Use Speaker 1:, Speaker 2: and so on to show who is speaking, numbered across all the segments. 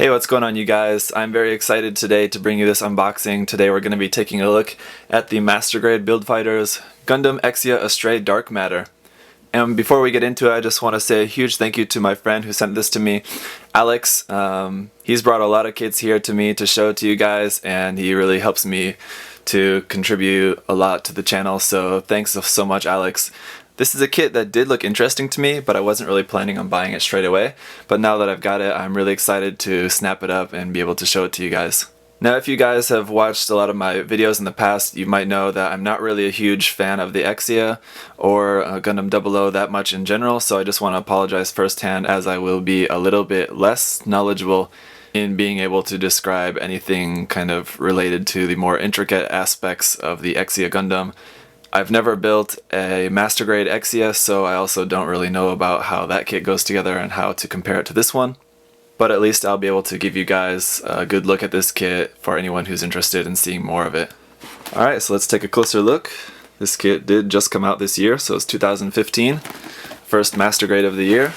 Speaker 1: Hey, what's going on, you guys? I'm very excited today to bring you this unboxing. Today we're going to be taking a look at the Master Grade Build Fighters Gundam Exia Dark Matter. And before we get into it, I just want to say a huge thank you to my friend who sent this to me, Alex. He's brought a lot of kits here to me to show to you guys, and he really helps me to contribute a lot to the channel, so thanks so much, Alex. This is a kit that did look interesting to me, but I wasn't really planning on buying it straight away. But now that I've got it, I'm really excited to snap it up and be able to show it to you guys. Now, if you guys have watched a lot of my videos in the past, you might know that I'm not really a huge fan of the Exia or Gundam 00 that much in general, so I just want to apologize firsthand, as I will be a little bit less knowledgeable in being able to describe anything kind of related to the more intricate aspects of the Exia Gundam. I've never built a Master Grade Exia, so I also don't really know about how that kit goes together and how to compare it to this one. But at least I'll be able to give you guys a good look at this kit for anyone who's interested in seeing more of it. Alright, so let's take a closer look. This kit did just come out this year, so it's 2015. First Master Grade of the year.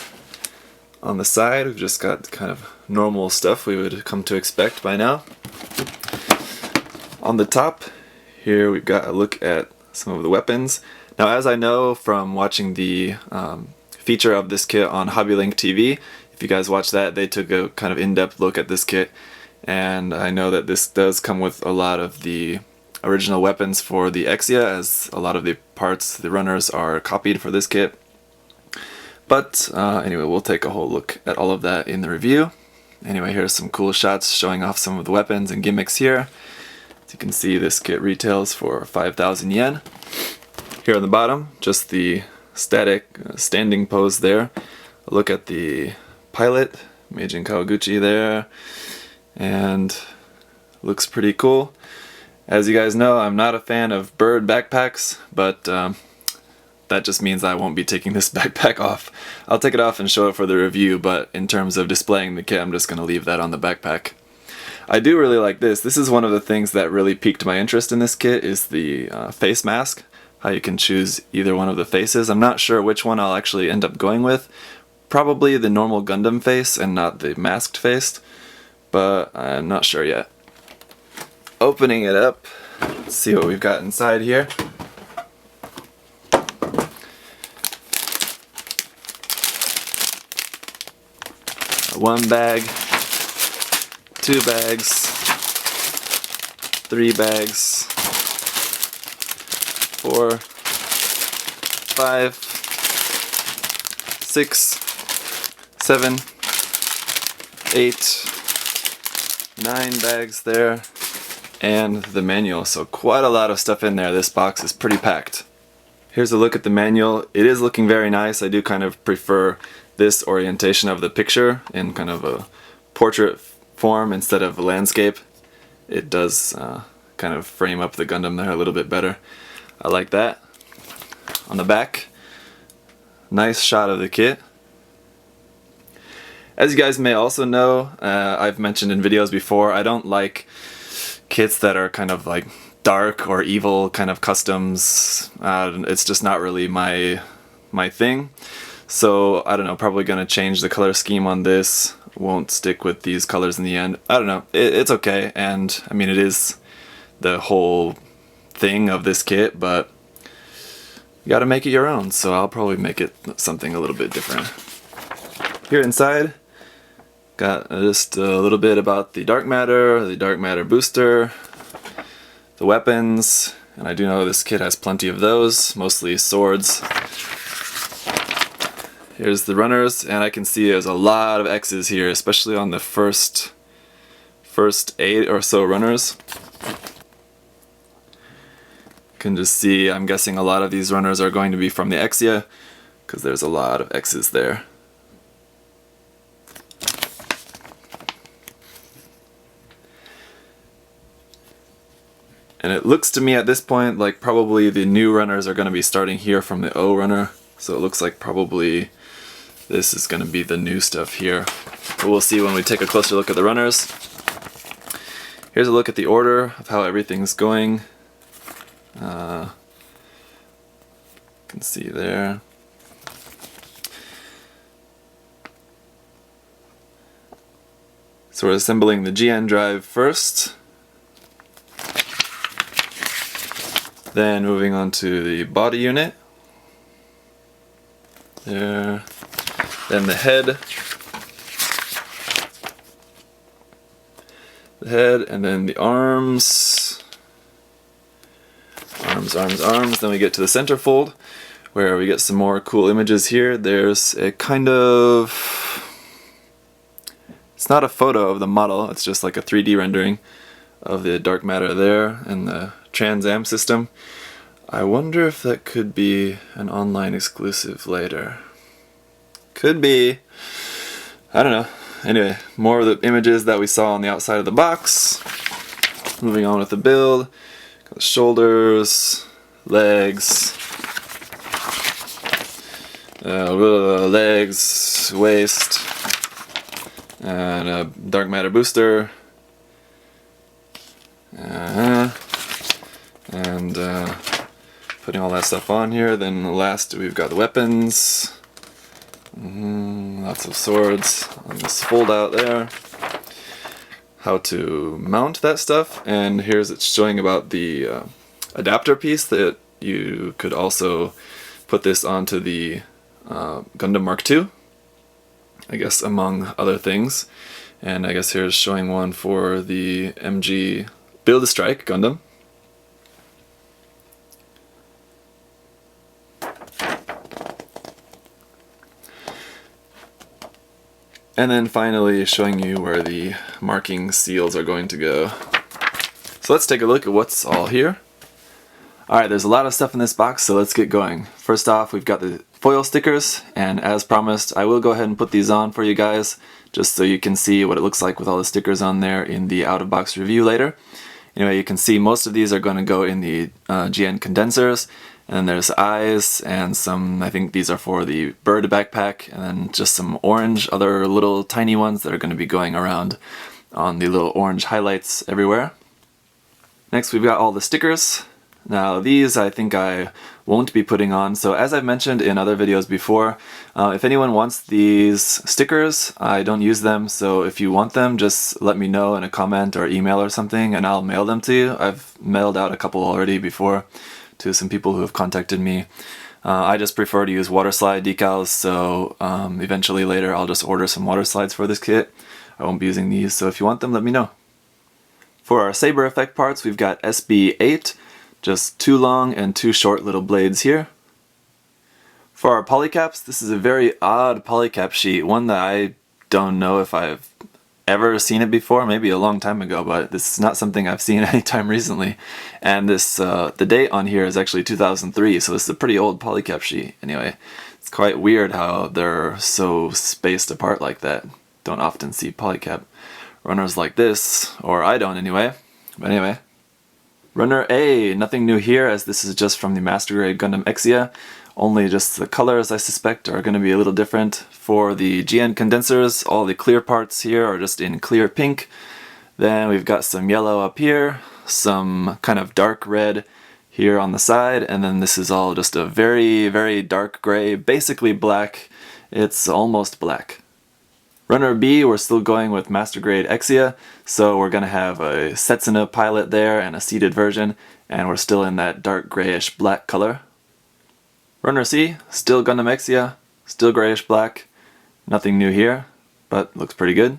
Speaker 1: On the side, we've just got kind of normal stuff we would come to expect by now. On the top, here we've got a look at some of the weapons. Now, as I know from watching the feature of this kit on HobbyLink TV, if you guys watch that, they took a kind of in-depth look at this kit, and I know that this does come with a lot of the original weapons for the Exia, as a lot of the parts, the runners, are copied for this kit. But anyway, we'll take a whole look at all of that in the review. Anyway, here's some cool shots showing off some of the weapons and gimmicks here. As you can see, this kit retails for 5,000 yen. Here on the bottom, just the static standing pose there. A look at the pilot, Meijin Kawaguchi there, and looks pretty cool. As you guys know, I'm not a fan of bird backpacks, but that just means I won't be taking this backpack off. I'll take it off and show it for the review, but in terms of displaying the kit, I'm just going to leave that on the backpack. I do really like this. This is one of the things that really piqued my interest in this kit, is the face mask. How you can choose either one of the faces. I'm not sure which one I'll actually end up going with. Probably the normal Gundam face and not the masked face, but I'm not sure yet. Opening it up, let's see what we've got inside here. One bag, 2 bags, 3 bags, 4, 5, 6, 7, 8, 9 bags there, and the manual. So quite a lot of stuff in there. This box is pretty packed. Here's a look at the manual. It is looking very nice. I do kind of prefer this orientation of the picture in kind of a portrait form instead of a landscape. It does kind of frame up the Gundam there a little bit better. I like that. On the back, nice shot of the kit. As you guys may also know, I've mentioned in videos before, I don't like kits that are kind of like dark or evil kind of customs. It's just not really my thing. So I don't know, probably gonna change the color scheme on this. Won't stick with these colors in the end. I don't know, it's okay, and I mean, it is the whole thing of this kit, but you gotta make it your own, so I'll probably make it something a little bit different. Here inside, got just a little bit about the Dark Matter booster, the weapons, and I do know this kit has plenty of those, mostly swords. Here's the runners, and I can see there's a lot of X's here, especially on the first 8 or so runners. You can just see, I'm guessing a lot of these runners are going to be from the Exia, because there's a lot of X's there. And it looks to me at this point like probably the new runners are going to be starting here from the O runner, so it looks like probably this is going to be the new stuff here. But we'll see when we take a closer look at the runners. Here's a look at the order of how everything's going. You can see there. So we're assembling the GN drive first. Then moving on to the body unit. There. Then the head. The head, and then the arms. Arms. Then we get to the centerfold, where we get some more cool images here. There's a kind of... It's not a photo of the model, it's just like a 3D rendering of the dark matter there and the Trans Am system. I wonder if that could be an online exclusive later. Could be. I don't know. Anyway, more of the images that we saw on the outside of the box. Moving on with the build. Got the shoulders, legs, waist, and a dark matter booster. And putting all that stuff on here. Then last we've got the weapons. Lots of swords on this fold out there. How to mount that stuff, and here's it's showing about the adapter piece that you could also put this onto the Gundam Mark II, I guess, among other things. And I guess here's showing one for the MG Build-A-Strike Gundam. And then finally showing you where the marking seals are going to go. So let's take a look at what's all here. Alright, there's a lot of stuff in this box, so let's get going. First off, we've got the foil stickers, and as promised, I will go ahead and put these on for you guys, just so you can see what it looks like with all the stickers on there in the out-of-box review later. Anyway, you can see most of these are going to go in the GN condensers, and then there's eyes and some, I think these are for the bird backpack, and then just some orange, other little tiny ones that are going to be going around on the little orange highlights everywhere. Next we've got all the stickers. Now these I think I won't be putting on, so as I've mentioned in other videos before, if anyone wants these stickers, I don't use them, so if you want them, just let me know in a comment or email or something and I'll mail them to you. I've mailed out a couple already before to some people who have contacted me. I just prefer to use water slide decals, so eventually later I'll just order some water slides for this kit. I won't be using these, so if you want them, let me know. For our saber effect parts, we've got SB8, just 2 long and 2 short little blades here. For our polycaps, this is a very odd polycap sheet, one that I don't know if I've ever seen it before, maybe a long time ago, but this is not something I've seen anytime recently. And this, the date on here is actually 2003, so this is a pretty old polycap sheet. Anyway, it's quite weird how they're so spaced apart like that. Don't often see polycap runners like this, or I don't anyway. But anyway. Runner A, nothing new here as this is just from the Master Grade Gundam Exia. Only just the colors, I suspect, are going to be a little different. For the GN condensers, all the clear parts here are just in clear pink. Then we've got some yellow up here, some kind of dark red here on the side, and then this is all just a very, very dark gray, basically black. It's almost black. Runner B, we're still going with Master Grade Exia, so we're going to have a Setsuna pilot there and a seated version, and we're still in that dark grayish black color. Runner C, still Gundam Exia, still grayish black, nothing new here, but looks pretty good.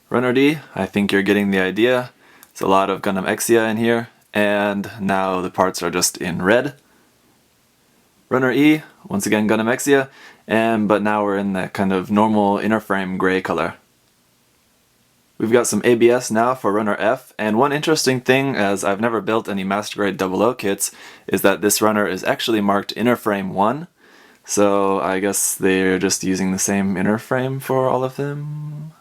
Speaker 1: Runner D, I think you're getting the idea. It's a lot of Gundam Exia in here, and now the parts are just in red. Runner E, once again Gundam Exia, but now we're in that kind of normal inner frame gray color. We've got some ABS now for Runner F, and one interesting thing, as I've never built any Master Grade 00 kits, is that this runner is actually marked inner frame 1, so I guess they're just using the same inner frame for all of them?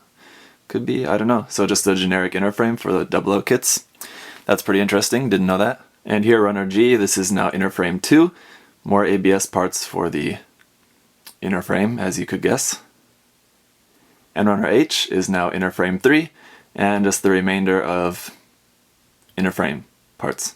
Speaker 1: Could be, I don't know. So just a generic inner frame for the 00 kits. That's pretty interesting, didn't know that. And here Runner G, this is now inner frame 2, more ABS parts for the inner frame, as you could guess. And Runner H is now inner frame 3, and just the remainder of inner frame parts.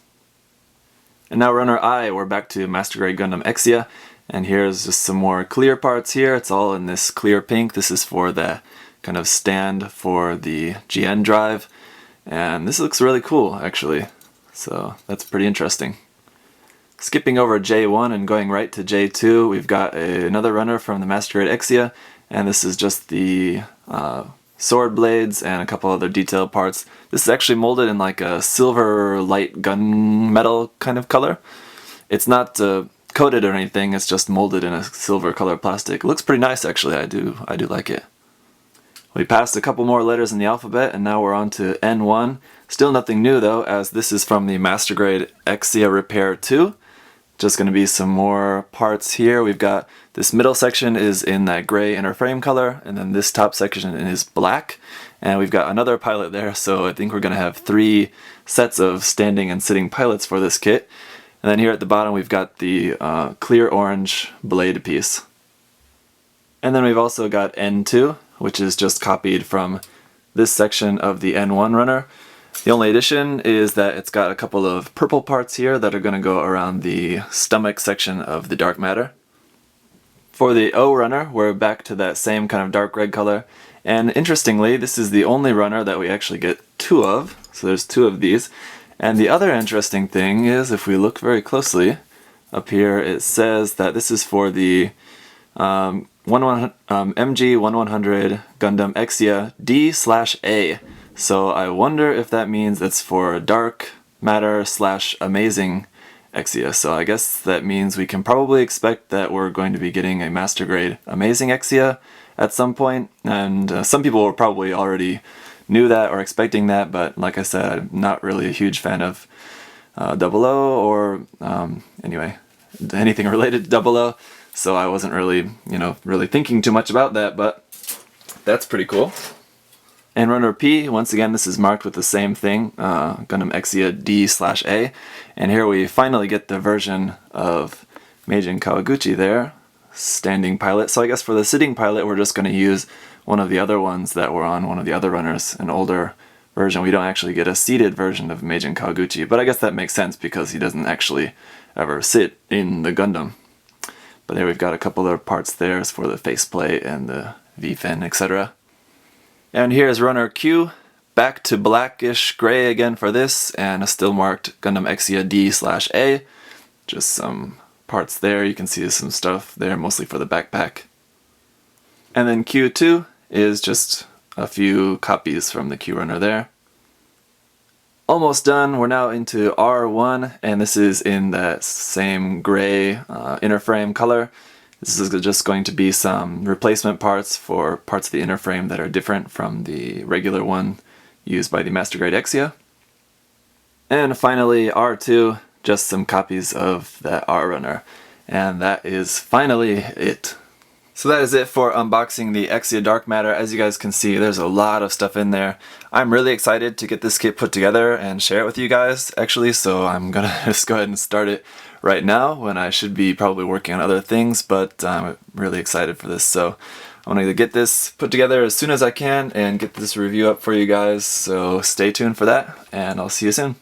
Speaker 1: And now Runner I, we're back to Master Grade Gundam Exia, and here's just some more clear parts here. It's all in this clear pink. This is for the kind of stand for the GN drive. And this looks really cool, actually. So that's pretty interesting. Skipping over J1 and going right to J2, we've got another runner from the Master Grade Exia, and this is just the sword blades and a couple other detailed parts. This is actually molded in like a silver light gunmetal kind of color. It's not coated or anything, it's just molded in a silver color plastic. It looks pretty nice, actually. I do like it. We passed a couple more letters in the alphabet, and now we're on to N1. Still nothing new though, as this is from the Master Grade Exia Repair 2. Just going to be some more parts here. We've got this middle section is in that gray inner frame color, and then this top section is black. And we've got another pilot there, so I think we're going to have 3 sets of standing and sitting pilots for this kit. And then here at the bottom we've got the clear orange blade piece. And then we've also got N2, which is just copied from this section of the N1 runner. The only addition is that it's got a couple of purple parts here that are going to go around the stomach section of the Dark Matter. For the O runner, we're back to that same kind of dark red color. And interestingly, this is the only runner that we actually get 2 of. So there's 2 of these. And the other interesting thing is, if we look very closely, up here it says that this is for the MG1100 Gundam Exia D/A. So I wonder if that means it's for Dark Matter / Amazing Exia. So I guess that means we can probably expect that we're going to be getting a Master Grade Amazing Exia at some point. And some people probably already knew that or expecting that, but like I said, I'm not really a huge fan of 00 or anyway, anything related to 00. So I wasn't really, really thinking too much about that, but that's pretty cool. And runner P, once again, this is marked with the same thing, Gundam Exia D/A. And here we finally get the version of Meijin Kawaguchi there, standing pilot. So I guess for the sitting pilot, we're just going to use one of the other ones that were on one of the other runners, an older version. We don't actually get a seated version of Meijin Kawaguchi, but I guess that makes sense because he doesn't actually ever sit in the Gundam. But there we've got a couple of parts there for the faceplate and the V-fin, etc. And here's runner Q, back to blackish gray again for this, and a still marked Gundam Exia D/A. Just some parts there, you can see some stuff there, mostly for the backpack. And then Q2 is just a few copies from the Q runner there. Almost done, we're now into R1, and this is in that same gray inner frame color. This is just going to be some replacement parts for parts of the inner frame that are different from the regular one used by the Master Grade Exia. And finally R2, just some copies of that R runner. And that is finally it. So that is it for unboxing the Exia Dark Matter. As you guys can see, there's a lot of stuff in there. I'm really excited to get this kit put together and share it with you guys, actually, so I'm gonna just go ahead and start it right now when I should be probably working on other things, but I'm really excited for this. So I want to get this put together as soon as I can and get this review up for you guys, so stay tuned for that, and I'll see you soon.